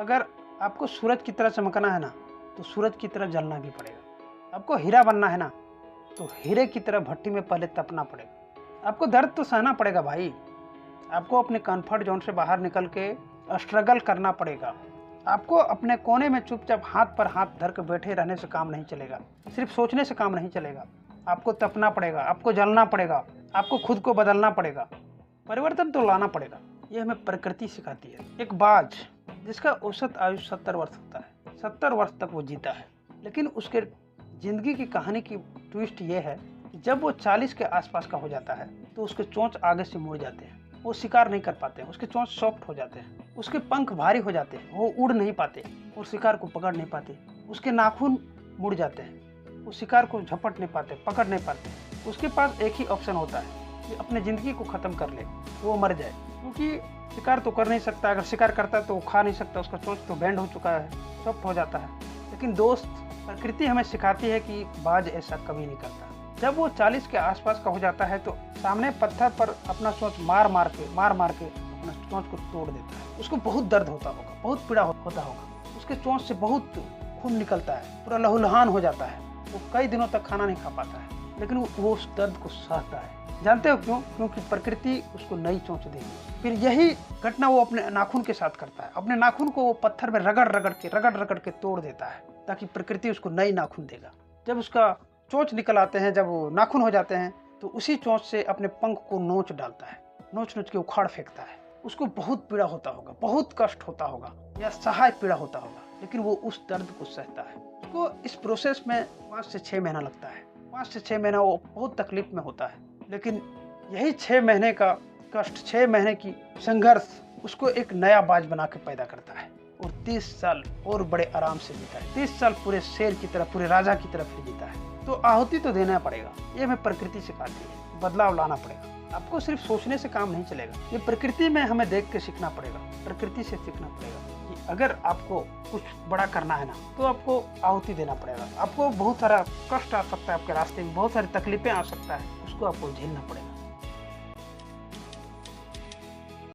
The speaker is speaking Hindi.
अगर आपको सूरज की तरह चमकना है ना, तो सूरज की तरह जलना भी पड़ेगा। आपको हीरा बनना है ना, तो हीरे की तरह भट्टी में पहले तपना पड़ेगा। आपको दर्द तो सहना पड़ेगा भाई। आपको अपने कंफर्ट जोन से बाहर निकल के स्ट्रगल करना पड़ेगा। आपको अपने कोने में चुपचाप हाथ पर हाथ धर के बैठे रहने से काम नहीं चलेगा। सिर्फ सोचने से काम नहीं चलेगा। आपको तपना पड़ेगा, आपको जलना पड़ेगा, आपको खुद को बदलना पड़ेगा, परिवर्तन तो लाना पड़ेगा। ये हमें प्रकृति सिखाती है। एक बाज जिसका औसत आयु 70 वर्ष होता है, 70 वर्ष तक वो जीता है, लेकिन उसके जिंदगी की कहानी की ट्विस्ट ये है कि जब वो 40 के आसपास का हो जाता है तो उसके चोंच आगे से मुड़ जाते हैं। वो शिकार नहीं कर पाते हैं, उसके चोंच सॉफ्ट हो जाते हैं, उसके पंख भारी हो जाते हैं, वो उड़ नहीं पाते और शिकार को पकड़ नहीं पाते। उसके नाखून मुड़ जाते हैं, वो शिकार को झपट नहीं पाते, पकड़ नहीं पाते। उसके पास एक ही ऑप्शन होता है कि अपने ज़िंदगी को ख़त्म कर ले, वो मर जाए, क्योंकि शिकार तो कर नहीं सकता। अगर शिकार करता है तो वो खा नहीं सकता, उसका चोंच तो बैंड हो चुका है, सॉफ्ट हो जाता है। लेकिन दोस्त, प्रकृति हमें सिखाती है कि बाज ऐसा कभी नहीं करता। जब वो 40 के आसपास का हो जाता है तो सामने पत्थर पर अपना चोंच मार मार के अपना चोंच को तोड़ देता है। उसको बहुत दर्द होता होगा, बहुत पीड़ा होता होगा। उसके चोंच से बहुत खून निकलता है, पूरा लहूलुहान हो जाता है। वो कई दिनों तक खाना नहीं खा पाता है, लेकिन वो उस दर्द को सहता है। जानते हो क्यों? क्योंकि प्रकृति उसको नई चोंच देगी। फिर यही घटना वो अपने नाखून के साथ करता है। अपने नाखून को वो पत्थर में रगड़ रगड़ के तोड़ देता है, ताकि प्रकृति उसको नई नाखून देगा। जब उसका चोंच निकल आते हैं, जब वो नाखून हो जाते हैं, तो उसी चोंच से अपने पंख को नोच डालता है, नोच के उखाड़ फेंकता है। उसको बहुत पीड़ा होता होगा, बहुत कष्ट होता होगा, या सहाय पीड़ा होता होगा, लेकिन वो उस दर्द को सहता है। उसको इस प्रोसेस में 5 से 6 महीना लगता है। 5 से 6 महीना वो बहुत तकलीफ में होता है, लेकिन यही 6 महीने का कष्ट, 6 महीने की संघर्ष उसको एक नया बाज बना के पैदा करता है। और 30 साल और बड़े आराम से जीता है। 30 साल पूरे शेर की तरह, पूरे राजा की तरह फिर जीता है। तो आहुति तो देना पड़ेगा। ये हमें प्रकृति सिखाती है। बदलाव लाना पड़ेगा। आपको सिर्फ सोचने से काम नहीं चलेगा। ये प्रकृति में हमें देख के सीखना पड़ेगा, प्रकृति से सीखना पड़ेगा कि अगर आपको कुछ बड़ा करना है ना, तो आपको आहुति देना पड़ेगा। आपको बहुत सारा कष्ट आ सकता है, आपके रास्ते में बहुत सारी तकलीफें आ सकता है, उसको आपको झेलना पड़ेगा।